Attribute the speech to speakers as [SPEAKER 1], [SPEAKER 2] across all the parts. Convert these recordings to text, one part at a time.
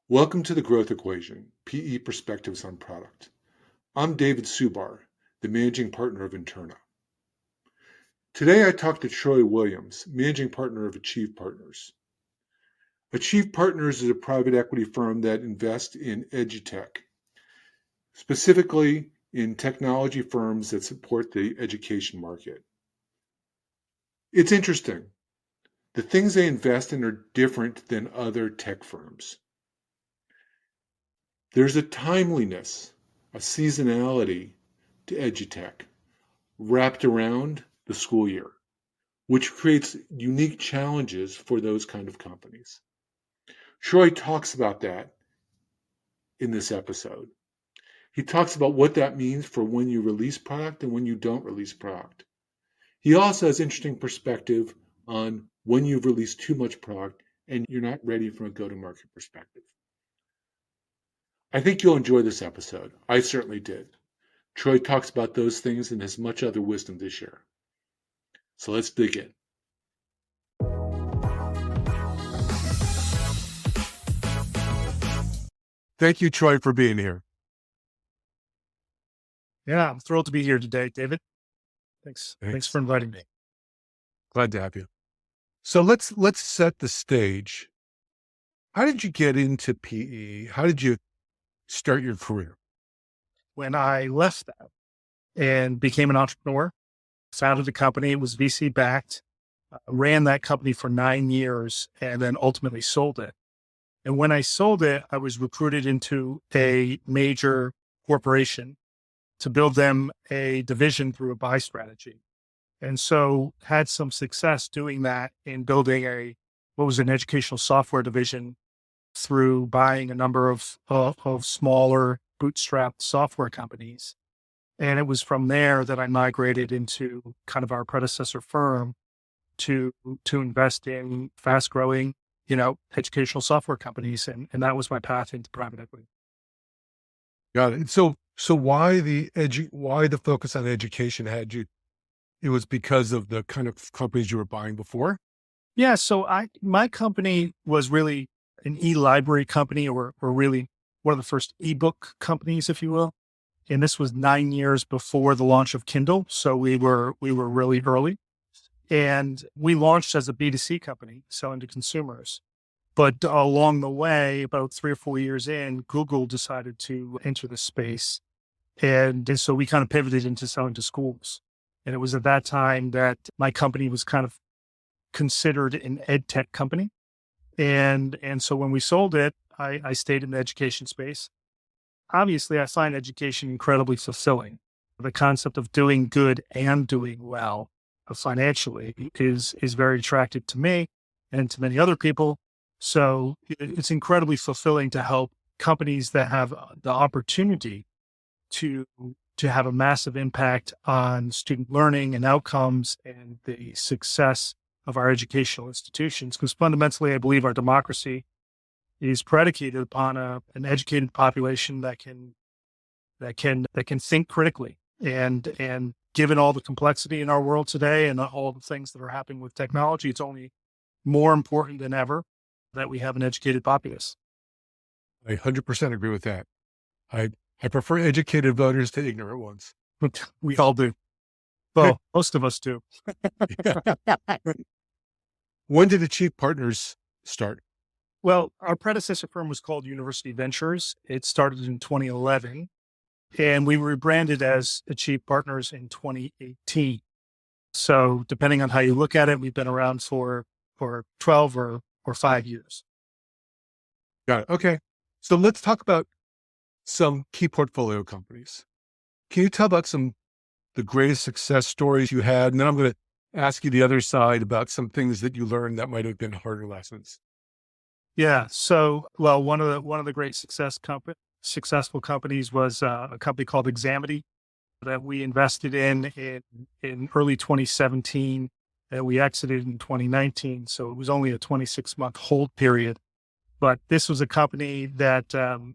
[SPEAKER 1] Welcome to The Growth Equation, PE Perspectives on Product. I'm David Subar, the Managing Partner of Interna. Today I talked to Troy Williams, Managing Partner of Acheive Partners. Acheive Partners is a private equity firm that invests in edutech, specifically in technology firms that support the education market. It's interesting. The things they invest in are different than other tech firms. There's a timeliness, a seasonality to edutech wrapped around the school year, which creates unique challenges for those kind of companies. Troy talks about that in this episode. He talks about what that means for when you release product and when you don't release product. He also has interesting perspective on when you've released too much product and you're not ready from a go-to-market perspective. I think you'll enjoy this episode. I certainly did. Troy talks about those things and has much other wisdom to share. So let's dig in. Thank you, Troy, for being here.
[SPEAKER 2] Yeah, I'm thrilled to be here today, David. Thanks for inviting me.
[SPEAKER 1] Glad to have you. So let's set the stage. How did you get into PE? How did you start your career?
[SPEAKER 2] When I left that and became an entrepreneur, founded a company, it was VC backed, ran that company for 9 years and then ultimately sold it. And when I sold it, I was recruited into a major corporation to build them a division through a buy strategy. And so had some success doing that in building what was an educational software division through buying a number of smaller bootstrapped software companies. And it was from there that I migrated into kind of our predecessor firm to invest in fast growing, educational software companies. And that was my path into private equity.
[SPEAKER 1] Got it. So why the focus on education had you? It was because of the kind of companies you were buying before?
[SPEAKER 2] Yeah. So my company was really an e-library company, or really one of the first ebook companies, if you will. And this was 9 years before the launch of Kindle. So we were really early, and we launched as a B2C company selling to consumers. But along the way, about 3 or 4 years in, Google decided to enter the space. And so we kind of pivoted into selling to schools. And it was at that time that my company was kind of considered an EdTech company. And so when we sold it, I stayed in the education space. Obviously, I find education incredibly fulfilling. The concept of doing good and doing well financially is very attractive to me and to many other people. So it's incredibly fulfilling to help companies that have the opportunity to have a massive impact on student learning and outcomes and the success of our educational institutions. Because fundamentally, I believe our democracy is predicated upon an educated population that can think critically. And given all the complexity in our world today and all the things that are happening with technology, it's only more important than ever that we have an educated populace.
[SPEAKER 1] I 100% agree with that. I prefer educated voters to ignorant ones.
[SPEAKER 2] We all do. Well, most of us do.
[SPEAKER 1] When did Acheive Partners start?
[SPEAKER 2] Well, our predecessor firm was called University Ventures. It started in 2011, and we rebranded as Acheive Partners in 2018. So depending on how you look at it, we've been around for 12 or 5 years.
[SPEAKER 1] Got it. Okay. So let's talk about some key portfolio companies. Can you tell about the greatest success stories you had? And then I'm going to ask you the other side about some things that you learned that might have been harder lessons.
[SPEAKER 2] Yeah. So, well, one of the great successful companies was a company called Examity that we invested in early 2017, and we exited in 2019. So it was only a 26-month hold period. But this was a company that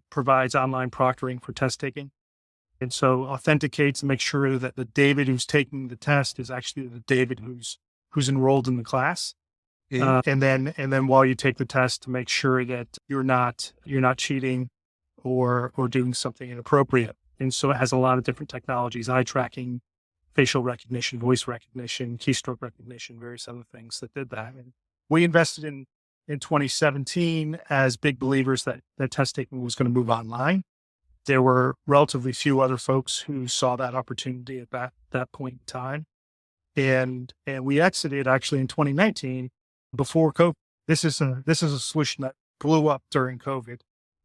[SPEAKER 2] provides online proctoring for test taking. And so authenticates and makes sure that the David who's taking the test is actually the David who's enrolled in the class. And then while you take the test, to make sure that you're not cheating or doing something inappropriate. And so it has a lot of different technologies: eye tracking, facial recognition, voice recognition, keystroke recognition, various other things that did that. And we invested in 2017 as big believers that test taking was going to move online. There were relatively few other folks who saw that opportunity at that point in time. And we exited actually in 2019 before COVID. This is a solution that blew up during COVID.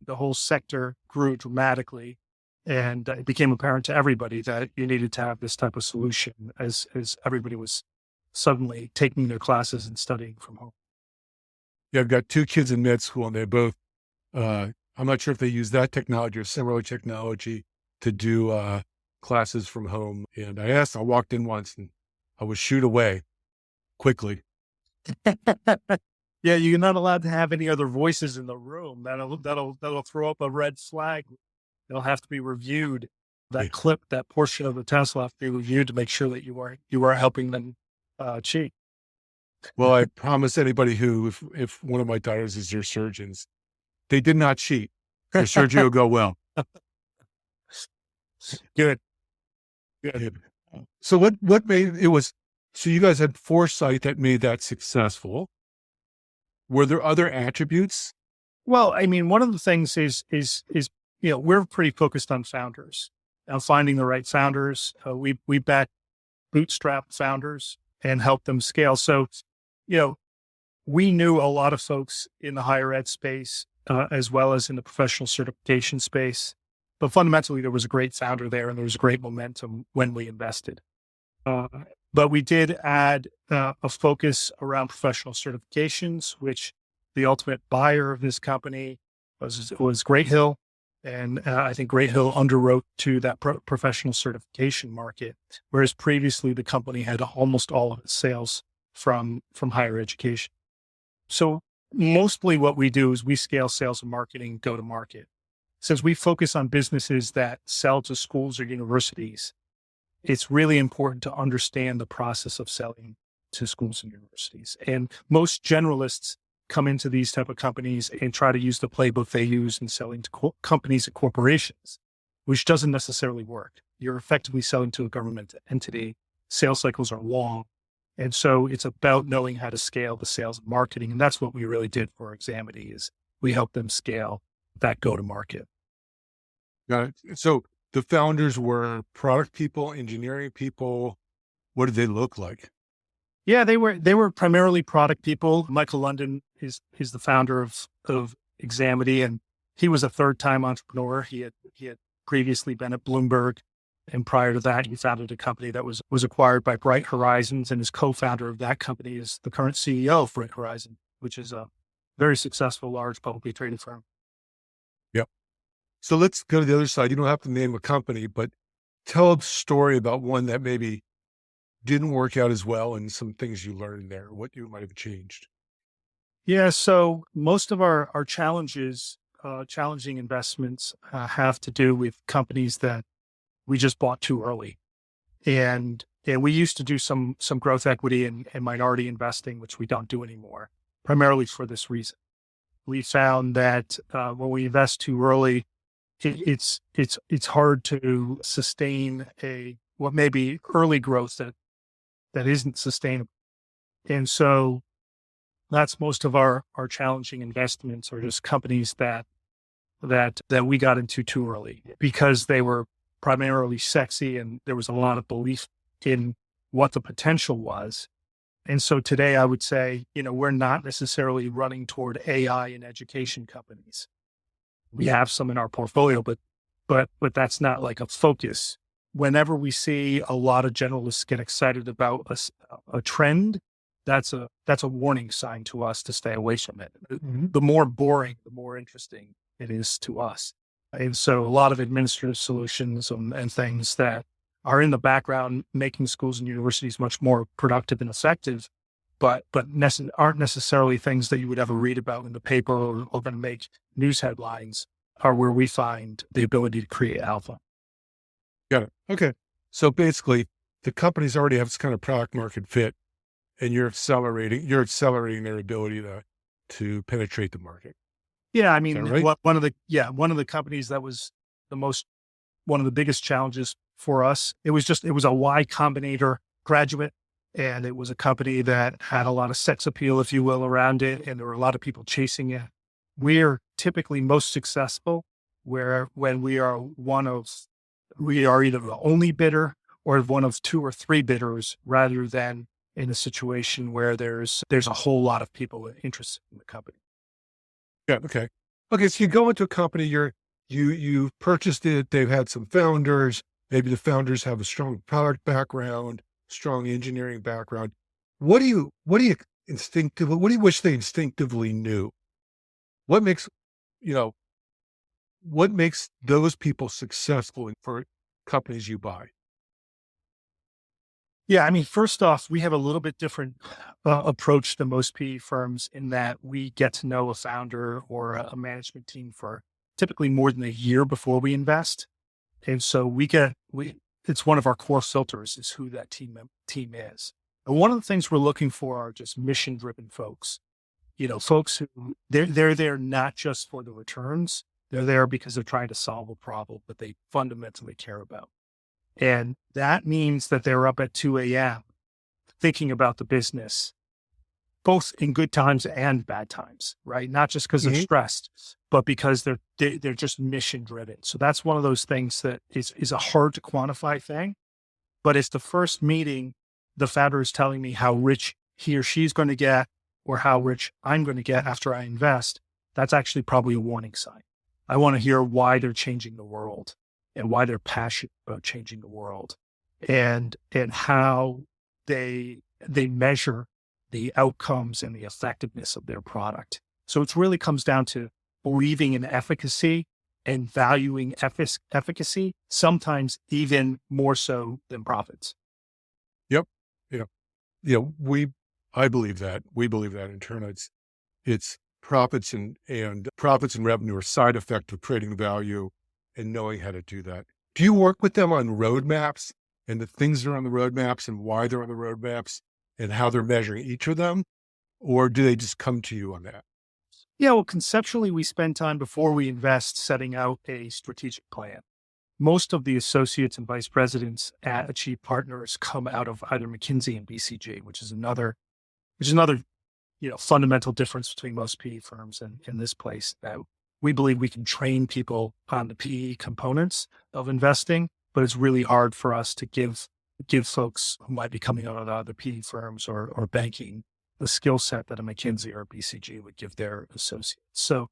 [SPEAKER 2] The whole sector grew dramatically, and it became apparent to everybody that you needed to have this type of solution as everybody was suddenly taking their classes and studying from home.
[SPEAKER 3] Yeah, I've got 2 kids in med school, and they both, I'm not sure if they use that technology or similar technology to do classes from home. And I walked in once and I was shooed away quickly.
[SPEAKER 2] Yeah, you're not allowed to have any other voices in the room. That'll throw up a red flag. It'll have to be reviewed. That clip, that portion of the test will have to be reviewed to make sure that you are helping them cheat.
[SPEAKER 3] Well, I promise anybody who, if one of my daughters is your surgeons, they did not cheat. Their surgery will go well.
[SPEAKER 2] Good.
[SPEAKER 3] So what made it was, so you guys had foresight that made that successful. Were there other attributes?
[SPEAKER 2] Well, I mean, one of the things is, we're pretty focused on founders, on finding the right founders. We back bootstrap founders and help them scale. So, we knew a lot of folks in the higher ed space, as well as in the professional certification space. But fundamentally, there was a great founder there, and there was great momentum when we invested. But we did add a focus around professional certifications, which the ultimate buyer of this company was Great Hill. And I think Great Hill underwrote to that professional certification market, whereas previously the company had almost all of its sales from higher education. So mostly what we do is we scale sales and marketing, go to market. Since we focus on businesses that sell to schools or universities, it's really important to understand the process of selling to schools and universities. And most generalists come into these type of companies and try to use the playbook they use in selling to companies and corporations, which doesn't necessarily work. You're effectively selling to a government entity. Sales cycles are long. And so it's about knowing how to scale the sales and marketing. And that's what we really did for Examity, is we helped them scale that go-to-market.
[SPEAKER 3] Got it. So the founders were product people, engineering people. What did they look like?
[SPEAKER 2] Yeah, they were primarily product people. Michael London is the founder of Examity, and he was a third-time entrepreneur. He had previously been at Bloomberg, and prior to that, he founded a company that was acquired by Bright Horizons, and his co-founder of that company is the current CEO of Bright Horizon, which is a very successful, large publicly traded firm.
[SPEAKER 3] Yep. So let's go to the other side. You don't have to name a company, but tell a story about one that maybe didn't work out as well and some things you learned there, what you might have changed.
[SPEAKER 2] Yeah. So most of our challenging investments have to do with companies that we just bought too early. And we used to do some growth equity and minority investing, which we don't do anymore, primarily for this reason. We found that when we invest too early, it's hard to sustain what may be early growth that isn't sustainable. And so that's most of our challenging investments, are just companies that we got into too early because they were primarily sexy and there was a lot of belief in what the potential was. And so today I would say, we're not necessarily running toward AI in education companies. We have some in our portfolio, but that's not like a focus. Whenever we see a lot of generalists get excited about a trend, that's a warning sign to us to stay away from it. Mm-hmm. The more boring, the more interesting it is to us. And so a lot of administrative solutions and things that are in the background, making schools and universities much more productive and effective, but aren't necessarily things that you would ever read about in the paper or going to make news headlines, are where we find the ability to create alpha.
[SPEAKER 3] Got it. Okay. So basically, the companies already have this kind of product market fit, and you're accelerating their ability to penetrate the market.
[SPEAKER 2] Yeah, I
[SPEAKER 3] Is that
[SPEAKER 2] mean,
[SPEAKER 3] right?
[SPEAKER 2] one of the companies that was one of the biggest challenges for us. It was a Y Combinator graduate, and it was a company that had a lot of sex appeal, if you will, around it, and there were a lot of people chasing it. We're typically most successful when we are either the only bidder or one of two or three bidders, rather than in a situation where there's a whole lot of people interested in the company.
[SPEAKER 3] Yeah. Okay. Okay. So you go into a company, you purchased it. They've had some founders. Maybe the founders have a strong product background, strong engineering background. What do you wish they instinctively knew? What makes, you know, what makes those people successful for companies you buy?
[SPEAKER 2] Yeah, I mean, first off, we have a little bit different approach than most PE firms in that we get to know a founder or a management team for typically more than a year before we invest. And so it's one of our core filters is who that team is. And one of the things we're looking for are just mission driven folks, folks who they're there not just for the returns. They're there because they're trying to solve a problem that they fundamentally care about. And that means that they're up at 2 a.m. thinking about the business, both in good times and bad times, right? Not just because they're stressed, but because they're just mission driven. So that's one of those things that is a hard to quantify thing. But it's the first meeting the founder is telling me how rich he or she's going to get or how rich I'm going to get after I invest. That's actually probably a warning sign. I want to hear why they're changing the world and why they're passionate about changing the world and how they measure the outcomes and the effectiveness of their product. So it really comes down to believing in efficacy and valuing efficacy, sometimes even more so than profits.
[SPEAKER 3] Yep. Yeah. I believe that. We believe that in turn. It's profits and revenue are side effect of creating value and knowing how to do that. Do you work with them on roadmaps and the things that are on the roadmaps and why they're on the roadmaps and how they're measuring each of them? Or do they just come to you on that?
[SPEAKER 2] Yeah, well, conceptually, we spend time before we invest setting out a strategic plan. Most of the associates and vice presidents at Acheive Partners come out of either McKinsey and BCG, which is another fundamental difference between most PE firms and in this place. That we believe we can train people on the PE components of investing, but it's really hard for us to give folks who might be coming out of other PE firms or banking the skill set that a McKinsey or a BCG would give their associates. So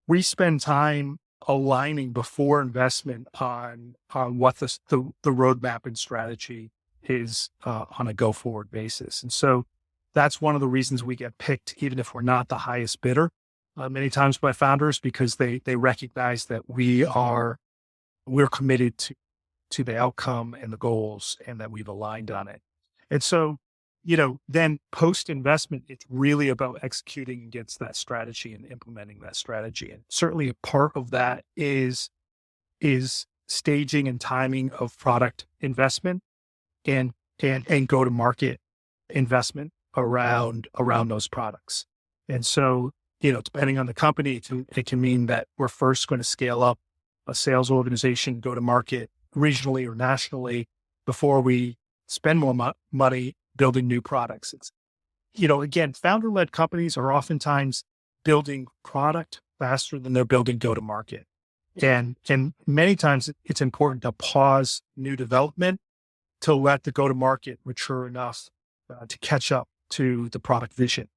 [SPEAKER 2] we spend time aligning before investment on what the roadmap and strategy is on a go forward basis. And so that's one of the reasons we get picked, even if we're not the highest bidder, many times by founders, because they recognize that we're committed to the outcome and the goals and that we've aligned on it. And so, then post investment, it's really about executing against that strategy and implementing that strategy. And certainly a part of that is staging and timing of product investment and go to market investment around those products. And so, depending on the company, it can mean that we're first going to scale up a sales organization, go to market regionally or nationally before we spend more money building new products. It's, again, founder-led companies are oftentimes building product faster than they're building go-to-market. And many times it's important to pause new development to let the go-to-market mature enough to catch up to the product vision.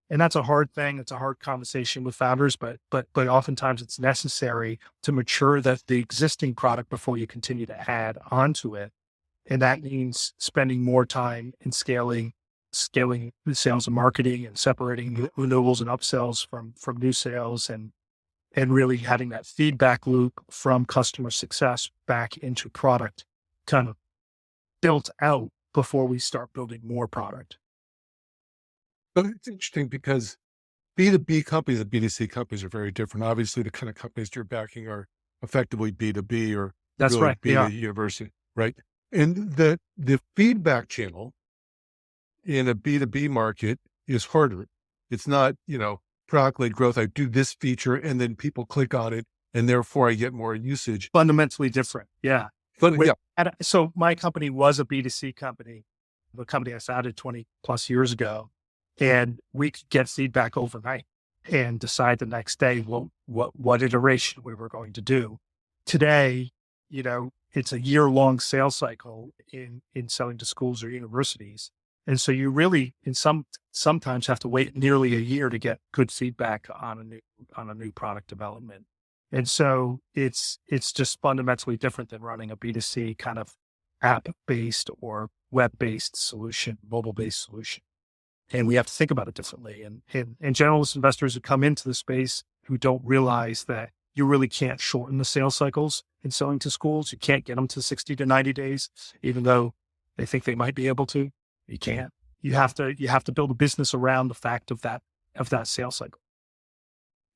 [SPEAKER 2] And that's a hard thing. It's a hard conversation with founders, but oftentimes it's necessary to mature the existing product before you continue to add onto it. And that means spending more time in scaling the sales and marketing and separating renewals and upsells from new sales and really having that feedback loop from customer success back into product kind of built out before we start building more product.
[SPEAKER 3] But it's interesting because B2B companies and B2C companies are very different. Obviously, the kind of companies you're backing are effectively B2B or
[SPEAKER 2] That's
[SPEAKER 3] really
[SPEAKER 2] right.
[SPEAKER 3] B2 university, right? And the feedback channel in a B2B market is harder. It's not, product-led growth. I do this feature and then people click on it and therefore I get more usage.
[SPEAKER 2] Fundamentally different. Yeah.
[SPEAKER 3] But yeah,
[SPEAKER 2] So my company was a B2C company, the company I founded 20 plus years ago, and we could get feedback overnight and decide the next day what iteration we were going to do. Today, it's a year-long sales cycle in selling to schools or universities. And so you really, sometimes have to wait nearly a year to get good feedback on a new product development. And so it's just fundamentally different than running a B2C kind of app-based or web-based solution, mobile-based solution. And we have to think about it differently. And generalist investors who come into the space who don't realize that you really can't shorten the sales cycles in selling to schools. You can't get them to 60 to 90 days, even though they think they might be able to. You can't. You have to build a business around the fact of that sales cycle.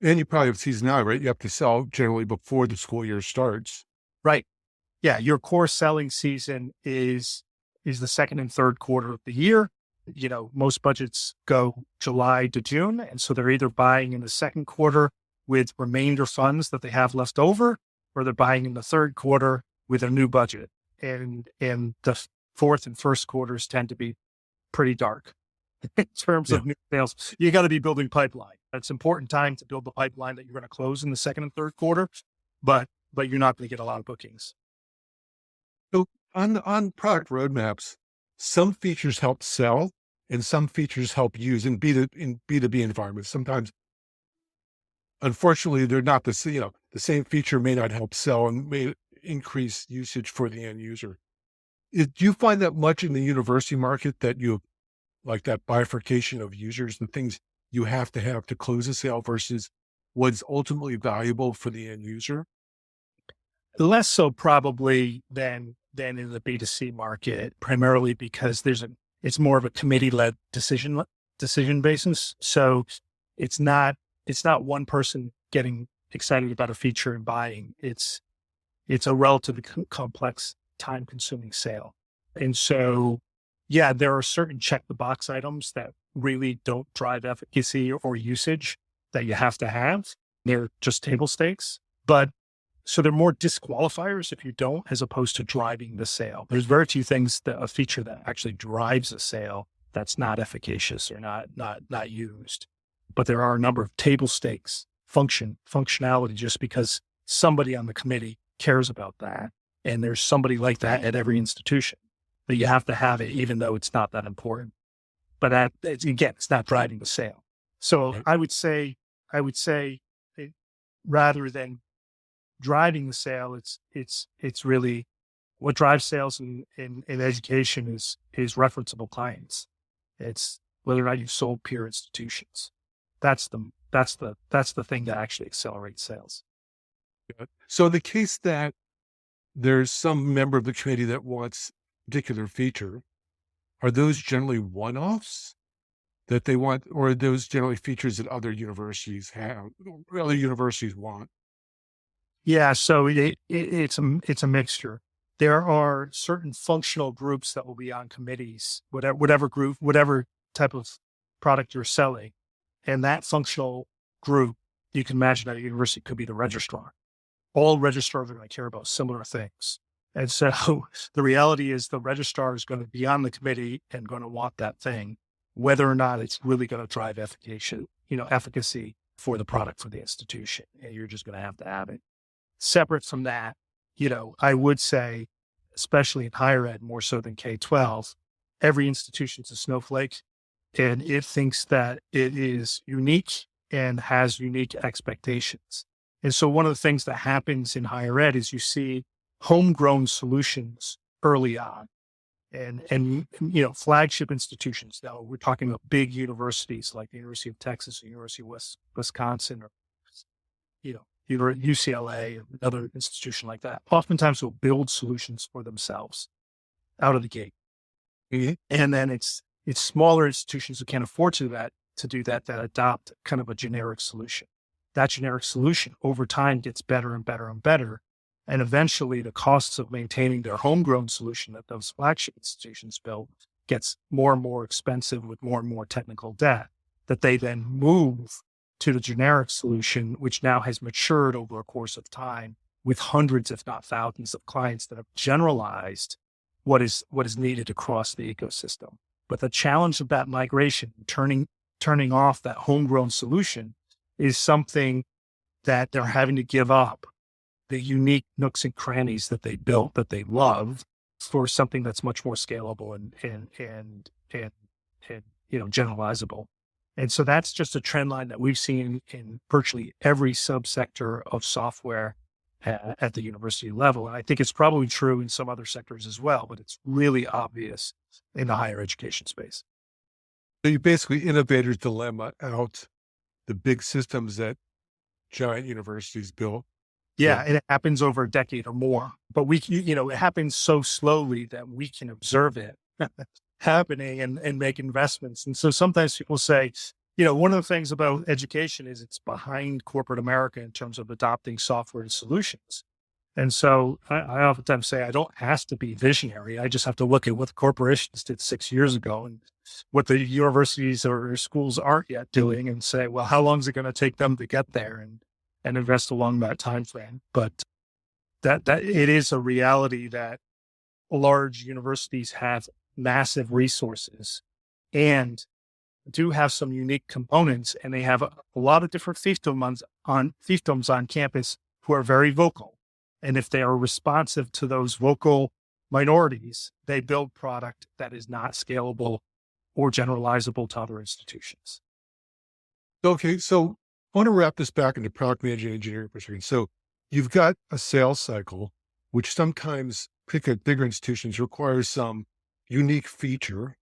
[SPEAKER 3] and you probably have seasonality, right? You have to sell generally before the school year starts.
[SPEAKER 2] Right. Yeah. Your core selling season is the second and third quarter of the year. Most budgets go July to June. And so they're either buying in the second quarter with remainder funds that they have left over, or they're buying in the third quarter with a new budget. And the fourth and first quarters tend to be pretty dark in terms of new sales. You got to be building pipeline. It's important time to build the pipeline that you're going to close in the second and third quarter, but you're not going to get a lot of bookings.
[SPEAKER 3] So on product roadmaps, some features help sell and some features help use in B2B environments. Sometimes, unfortunately, they're not the same feature may not help sell and may increase usage for the end user. Do you find that much in the university market that you like that bifurcation of users and things you have to close a sale versus what's ultimately valuable for the end user?
[SPEAKER 2] Less so probably than in the B2C market, primarily because it's more of a committee-led decision basis. So it's not one person getting excited about a feature and buying. It's a relatively complex, time-consuming sale. And so, yeah, there are certain check the box items that really don't drive efficacy or usage that you have to have. They're just table stakes, so they're more disqualifiers if you don't, as opposed to driving the sale. There's very few things a feature that actually drives a sale that's not efficacious or not used. But there are a number of table stakes functionality just because somebody on the committee cares about that. And there's somebody like that at every institution that you have to have it, even though it's not that important. But it's not driving the sale. So I would say rather than driving the sale, it's really what drives sales in education is referenceable clients. It's whether or not you've sold peer institutions. That's the thing that actually accelerates sales.
[SPEAKER 3] So in the case that there's some member of the committee that wants a particular feature, are those generally one-offs that they want, or are those generally features that other universities want?
[SPEAKER 2] Yeah, so it's a mixture. There are certain functional groups that will be on committees, whatever group, whatever type of product you're selling, and that functional group, you can imagine at a university could be the registrar. All registrars are going to care about similar things, and so the reality is the registrar is going to be on the committee and going to want that thing, whether or not it's really going to drive efficacy for the product for the institution, and you're just going to have it. Separate from that, I would say, especially in higher ed, more so than K-12, every institution's a snowflake, and it thinks that it is unique and has unique expectations. And so one of the things that happens in higher ed is you see homegrown solutions early on. And flagship institutions. Now we're talking about big universities like the University of Texas, or University of Wisconsin, or UCLA, another institution like that. Oftentimes will build solutions for themselves out of the gate.
[SPEAKER 3] Mm-hmm.
[SPEAKER 2] And then it's smaller institutions who can't afford to do that adopt kind of a generic solution. That generic solution over time gets better and better and better. And eventually the costs of maintaining their homegrown solution that those flagship institutions built gets more and more expensive with more and more technical debt, that they then move to the generic solution, which now has matured over a course of time with hundreds, if not thousands, of clients that have generalized what is needed across the ecosystem. But the challenge of that migration, turning off that homegrown solution, is something that they're having to give up the unique nooks and crannies that they built, that they love, for something that's much more scalable and generalizable. And so that's just a trend line that we've seen in virtually every subsector of software at the university level. And I think it's probably true in some other sectors as well, but it's really obvious in the higher education space.
[SPEAKER 3] So you basically innovators dilemma out the big systems that giant universities built.
[SPEAKER 2] Yeah, and it happens over a decade or more, but it happens so slowly that we can observe it happening and make investments. And so sometimes people say, one of the things about education is it's behind corporate America in terms of adopting software solutions. And so I oftentimes say, I don't have to be visionary. I just have to look at what the corporations did 6 years ago and what the universities or schools aren't yet doing, and say, well, how long is it going to take them to get there, and invest along that time frame. But that it is a reality that large universities have massive resources and do have some unique components, and they have a lot of different fiefdoms on campus who are very vocal. And if they are responsive to those vocal minorities, they build product that is not scalable or generalizable to other institutions.
[SPEAKER 3] Okay, so I want to wrap this back into product management engineering perspective. So you've got a sales cycle, which sometimes, particularly at bigger institutions, requires some unique feature.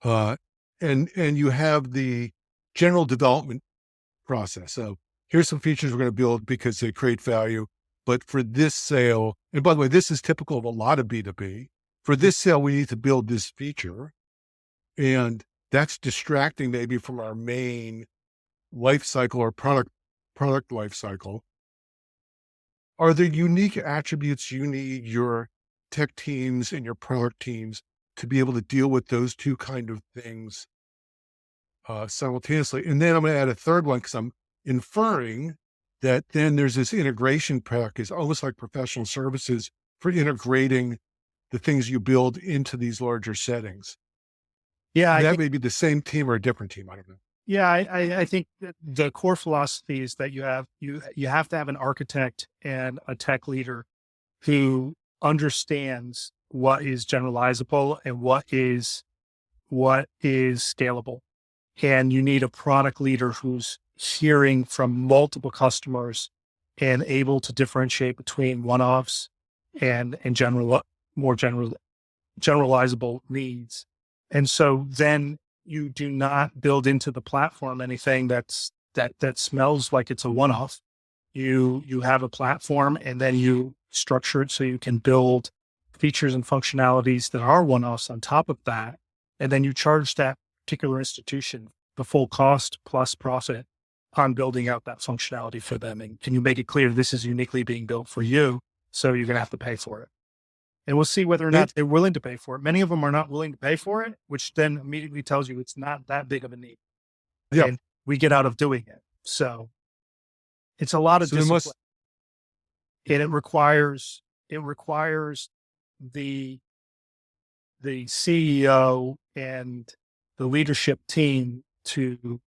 [SPEAKER 3] And you have the general development process. So here's some features we're going to build because they create value. But for this sale, and by the way, this is typical of a lot of B2B. For this sale, we need to build this feature. And that's distracting maybe from our main life cycle or product life cycle. Are there unique attributes you need your tech teams and your product teams to be able to deal with those two kind of things simultaneously? And then I'm going to add a third one, because I'm inferring that then there's this integration package, almost like professional services for integrating the things you build into these larger settings.
[SPEAKER 2] Yeah,
[SPEAKER 3] That may be the same team or a different team. I don't know.
[SPEAKER 2] Yeah, I think that the core philosophy is that you have to have an architect and a tech leader who understands what is generalizable and what is scalable. And you need a product leader who's hearing from multiple customers and able to differentiate between one-offs and more generalizable needs. And so then you do not build into the platform anything that smells like it's a one-off. You have a platform, and then you structure it so you can build features and functionalities that are one-offs on top of that. And then you charge that particular institution the full cost plus profit on building out that functionality for them. And can you make it clear this is uniquely being built for you, so you're going to have to pay for it? And we'll see whether or not they're willing to pay for it. Many of them are not willing to pay for it, which then immediately tells you it's not that big of a need.
[SPEAKER 3] Yeah.
[SPEAKER 2] And we get out of doing it. So it's a lot of discipline. And it requires the CEO and the leadership team to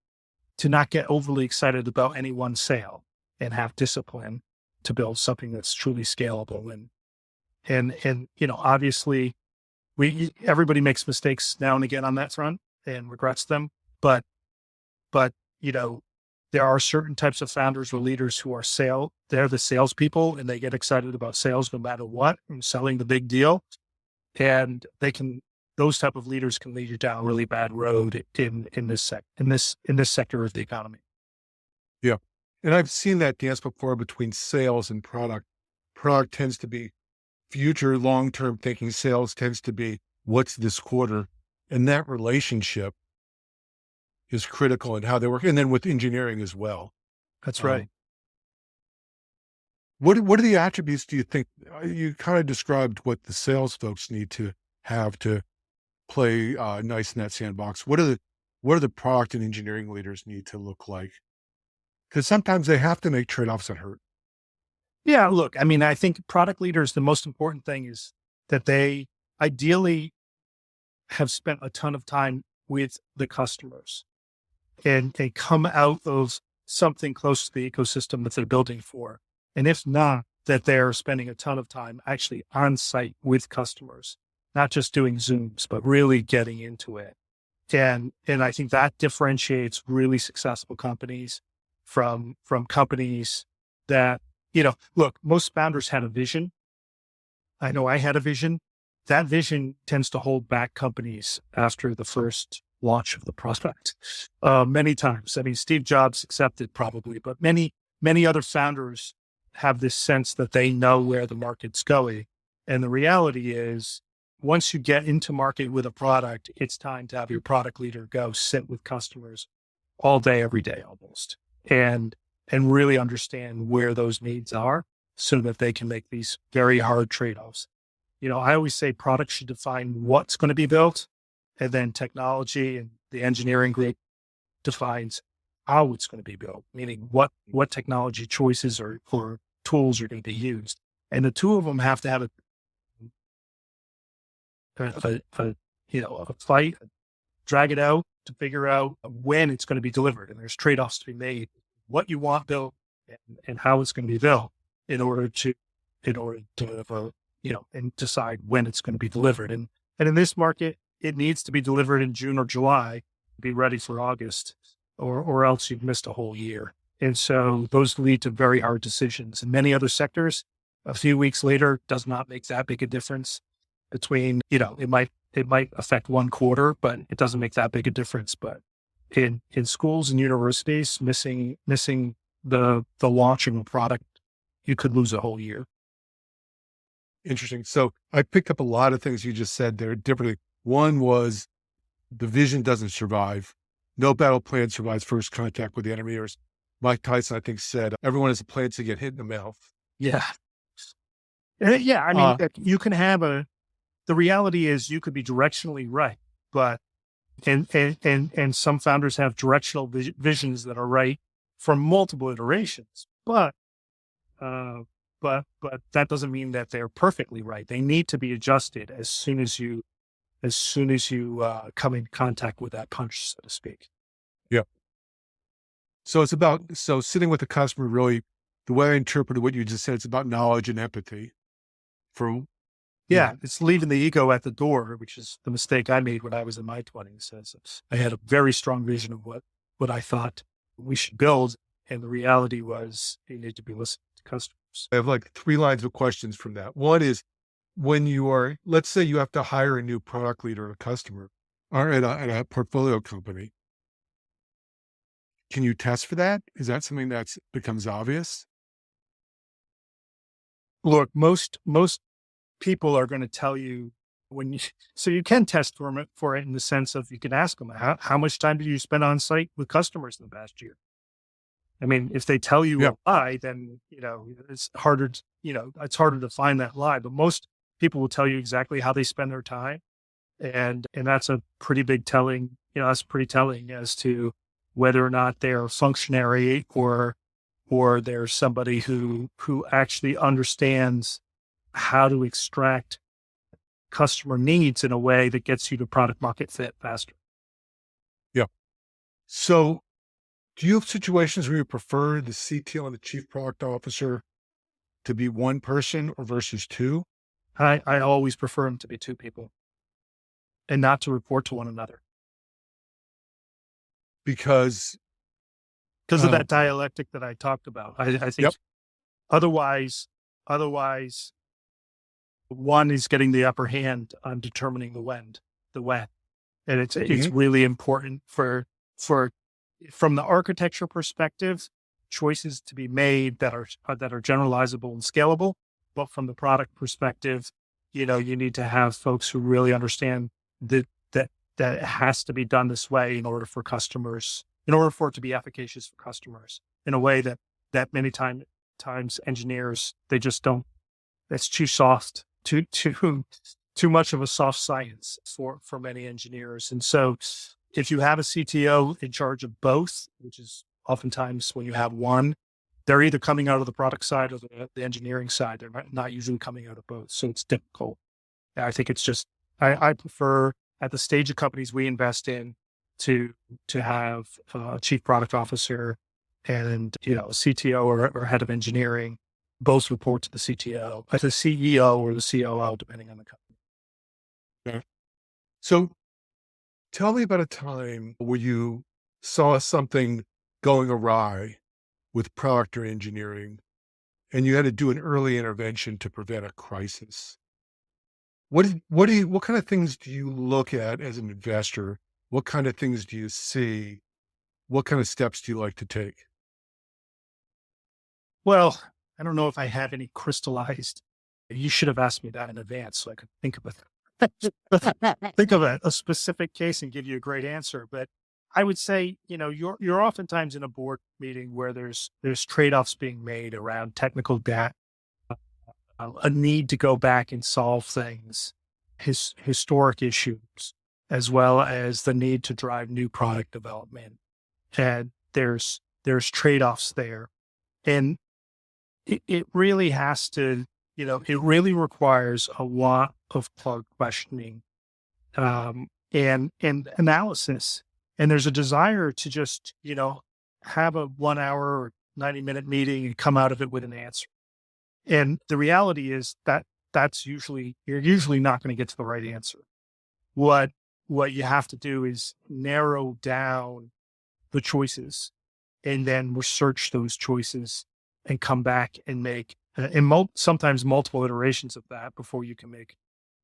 [SPEAKER 2] not get overly excited about any one sale, and have discipline to build something that's truly scalable. And obviously everybody makes mistakes now and again on that front and regrets them. But there are certain types of founders or leaders who are they're the salespeople, and they get excited about sales no matter what, and selling the big deal. And those type of leaders can lead you down a really bad road in this sector of the economy.
[SPEAKER 3] Yeah. And I've seen that dance before between sales and product. Product tends to be future long-term thinking. Sales tends to be what's this quarter. And that relationship is critical in how they work. And then with engineering as well.
[SPEAKER 2] That's right.
[SPEAKER 3] What are the attributes do you think? You kind of described what the sales folks need to have to play nice in that sandbox? What are the product and engineering leaders need to look like? Because sometimes they have to make trade-offs that hurt.
[SPEAKER 2] Yeah, look, I mean, I think product leaders, the most important thing is that they ideally have spent a ton of time with the customers and they come out of something close to the ecosystem that they're building for. And if not, that they're spending a ton of time actually on site with customers, not just doing Zooms, but really getting into it. And I think that differentiates really successful companies from companies that, look, most founders had a vision. I know I had a vision. That vision tends to hold back companies after the first launch of the product many times. I mean, Steve Jobs accepted probably, but many other founders have this sense that they know where the market's going. And the reality is, once you get into market with a product, it's time to have your product leader go sit with customers all day, every day almost, and really understand where those needs are so that they can make these very hard trade-offs. I always say products should define what's going to be built, and then technology and the engineering group defines how it's going to be built, meaning what technology choices or tools are going to be used. And the two of them have to have a fight, drag it out to figure out when it's going to be delivered. And there's trade-offs to be made, what you want built and how it's going to be built in order to and decide when it's going to be delivered. And in this market, it needs to be delivered in June or July, be ready for August, or else you've missed a whole year. And so those lead to very hard decisions. In many other sectors, a few weeks later does not make that big a difference between, it might affect one quarter, but it doesn't make that big a difference. But in schools and universities, missing the launch of a product, you could lose a whole year.
[SPEAKER 3] Interesting. So I picked up a lot of things you just said there differently. One was the vision doesn't survive. No battle plan survives first contact with the enemy. Or Mike Tyson, I think, said, everyone has a plan to get hit in the mouth.
[SPEAKER 2] Yeah. Yeah. I mean, you can have the reality is you could be directionally right, but, and some founders have directional visions that are right for multiple iterations, but that doesn't mean that they're perfectly right. They need to be adjusted as soon as you come in contact with that punch, so to speak.
[SPEAKER 3] Yeah. So it's about, sitting with the customer, really, the way I interpreted what you just said, it's about knowledge and empathy.
[SPEAKER 2] It's leaving the ego at the door, which is the mistake I made when I was in my 20s. I had a very strong vision of what I thought we should build. And the reality was you need to be listening to customers.
[SPEAKER 3] I have like 3 lines of questions from that. One is, when let's say you have to hire a new product leader at a customer or at a portfolio company, can you test for that? Is that something that becomes obvious?
[SPEAKER 2] Look, most people are going to tell you so you can test for it in the sense of you can ask them, how much time did you spend on site with customers in the past year? I mean, if they tell you a lie, then, it's harder to find that lie, but most people will tell you exactly how they spend their time. And that's a pretty big telling, that's pretty telling as to whether or not they're a functionary or they're somebody who actually understands how to extract customer needs in a way that gets you to product market fit faster.
[SPEAKER 3] Yeah. So do you have situations where you prefer the CTO and the chief product officer to be one person or versus 2?
[SPEAKER 2] I always prefer them to be 2 people and not to report to one another. Because of that dialectic that I talked about. I think otherwise one is getting the upper hand on determining the when. And it's really important for from the architecture perspective, choices to be made that are generalizable and scalable. But from the product perspective, you need to have folks who really understand that it has to be done this way in order for it to be efficacious for customers in a way that many times engineers, they just don't, that's too soft, too too much of a soft science for many engineers. And so if you have a CTO in charge of both, which is oftentimes when you have one, they're either coming out of the product side or the engineering side. They're not usually coming out of both. So it's difficult. I think it's just, I prefer at the stage of companies we invest in to have a chief product officer and, a CTO or head of engineering both report to the CTO, the CEO or the COO, depending on the company.
[SPEAKER 3] Yeah. So tell me about a time where you saw something going awry with product or engineering, and you had to do an early intervention to prevent a crisis. What kind of things do you look at as an investor? What kind of things do you see? What kind of steps do you like to take?
[SPEAKER 2] Well, I don't know if I have any crystallized. You should have asked me that in advance so I could think of a specific case and give you a great answer. But I would say, you're oftentimes in a board meeting where there's trade-offs being made around technical debt, a need to go back and solve things, historic issues, as well as the need to drive new product development. And there's trade-offs there. And it really has to, it really requires a lot of questioning, and analysis. And there's a desire to just, have a 1 hour or 90-minute meeting and come out of it with an answer. And the reality is that you're usually not going to get to the right answer. What you have to do is narrow down the choices and then research those choices and come back and make, sometimes multiple iterations of that before you can make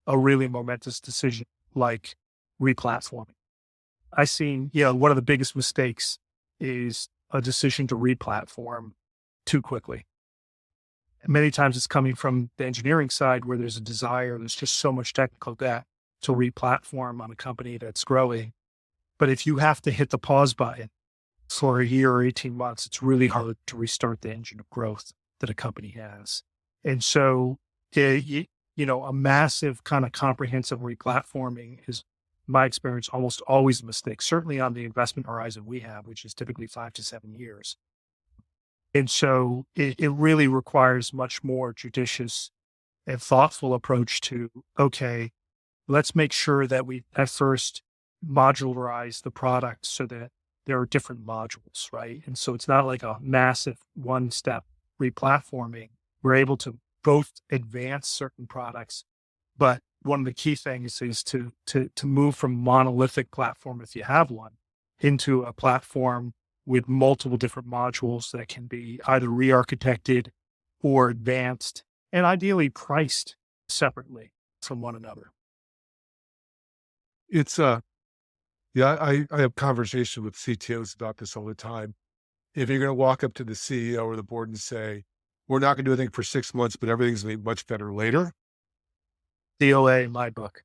[SPEAKER 2] a really momentous decision like replatforming. I've seen, one of the biggest mistakes is a decision to replatform too quickly. And many times it's coming from the engineering side where there's just so much technical debt to replatform on a company that's growing. But if you have to hit the pause button for a year or 18 months, it's really hard to restart the engine of growth that a company has. And so, a massive kind of comprehensive replatforming is, in my experience, almost always a mistake, certainly on the investment horizon we have, which is typically 5 to 7 years. And so it really requires much more judicious and thoughtful approach to, okay, let's make sure that we at first modularize the product so that there are different modules, right? And so it's not like a massive one-step replatforming. We're able to both advance certain products, but one of the key things is to move from monolithic platform, if you have one, into a platform with multiple different modules that can be either re-architected or advanced and ideally priced separately from one another.
[SPEAKER 3] It's I have conversations with CTOs about this all the time. If you're going to walk up to the CEO or the board and say, we're not going to do anything for 6 months, but everything's going to be much better later.
[SPEAKER 2] DOA in my book.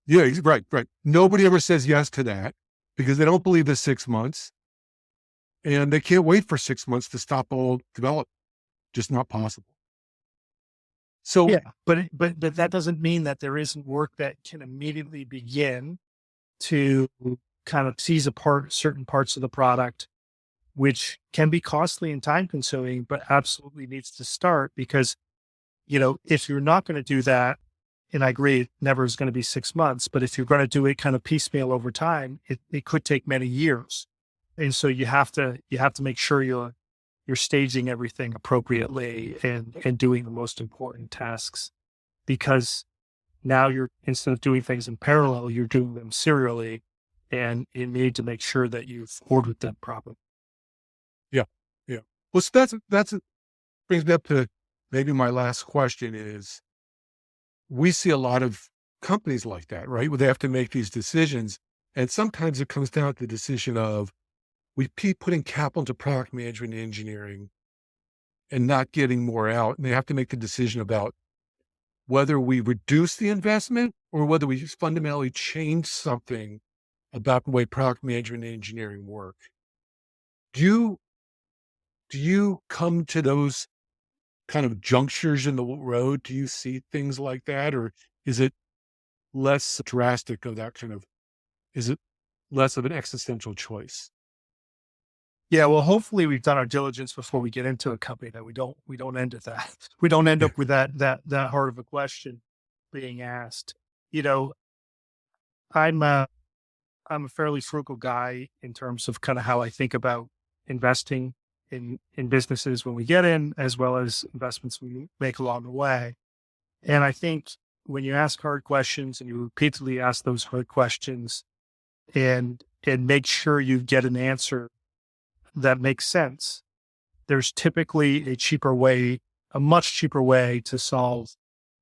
[SPEAKER 3] Yeah, right. Nobody ever says yes to that because they don't believe the 6 months and they can't wait for 6 months to stop all development. Just not possible. So
[SPEAKER 2] yeah, but that doesn't mean that there isn't work that can immediately begin to kind of tease apart certain parts of the product, which can be costly and time consuming, but absolutely needs to start because, if you're not going to do that, and I agree, it never is going to be 6 months, but if you're going to do it kind of piecemeal over time, it could take many years. And so you have to make sure you're staging everything appropriately and doing the most important tasks, because now instead of doing things in parallel, you're doing them serially, and you need to make sure that you've ordered them properly.
[SPEAKER 3] Yeah. Well, so that's brings me up to maybe my last question is, we see a lot of companies like that, right? Where they have to make these decisions. And sometimes it comes down to the decision of, we keep putting capital into product management and engineering and not getting more out. And they have to make the decision about whether we reduce the investment or whether we just fundamentally change something about the way product management and engineering work. Do you come to those kind of junctures in the road? Do you see things like that? Or is it less drastic of that kind of, is it less of an existential choice?
[SPEAKER 2] Yeah, well, hopefully we've done our diligence before we get into a company that we don't end at that. We don't end up with that hard of a question being asked. You know, I'm a fairly frugal guy in terms of kind of how I think about investing in businesses when we get in, as well as investments we make along the way. And I think when you ask hard questions and you repeatedly ask those hard questions and make sure you get an answer that makes sense, there's typically a much cheaper way to solve,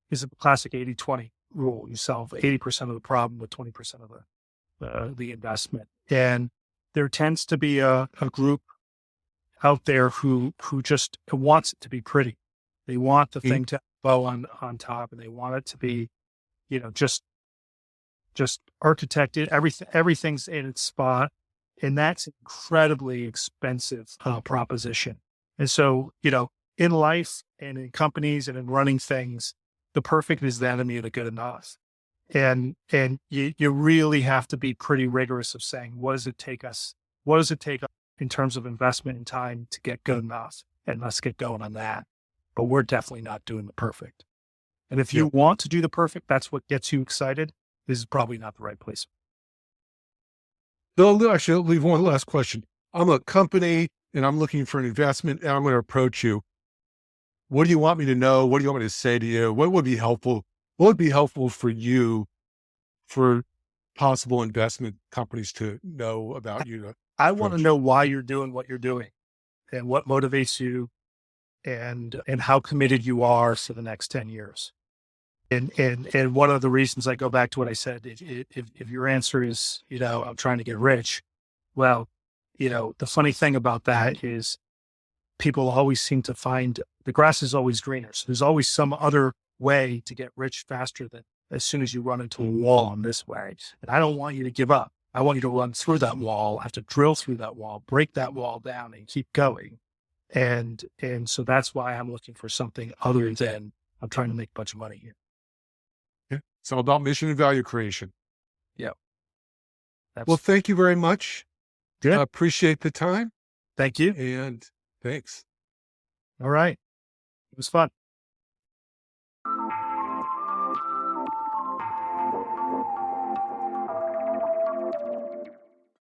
[SPEAKER 2] is a classic 80-20 rule. You solve 80% of the problem with 20% of the investment. And there tends to be a group out there who just wants it to be pretty. They want the thing to bow on top, and they want it to be, just architected. Everything's in its spot. And that's an incredibly expensive proposition. And so, in life and in companies and in running things, the perfect is the enemy of the good enough. And you really have to be pretty rigorous of saying, what does it take us in terms of investment and time to get good enough? And let's get going on that. But we're definitely not doing the perfect. And if you want to do the perfect, that's what gets you excited, this is probably not the right place.
[SPEAKER 3] Though, actually, I'll leave one last question. I'm a company and I'm looking for an investment and I'm going to approach you. What do you want me to know? What do you want me to say to you? What would be helpful? What would be helpful for you, for possible investment companies to know about you?
[SPEAKER 2] I want to know why you're doing what you're doing and what motivates you and how committed you are for the next 10 years. And one of the reasons, I go back to what I said, if your answer is, I'm trying to get rich, well, the funny thing about that is people always seem to find the grass is always greener. So there's always some other way to get rich faster than as soon as you run into a wall on this way. And I don't want you to give up. I want you to run through that wall, have to drill through that wall, break that wall down and keep going. And so that's why I'm looking for something other than I'm trying to make a bunch of money here.
[SPEAKER 3] It's all about mission and value creation.
[SPEAKER 2] Yeah.
[SPEAKER 3] Well, thank you very much.
[SPEAKER 2] Good.
[SPEAKER 3] I appreciate the time.
[SPEAKER 2] Thank you.
[SPEAKER 3] And thanks.
[SPEAKER 2] All right. It was fun.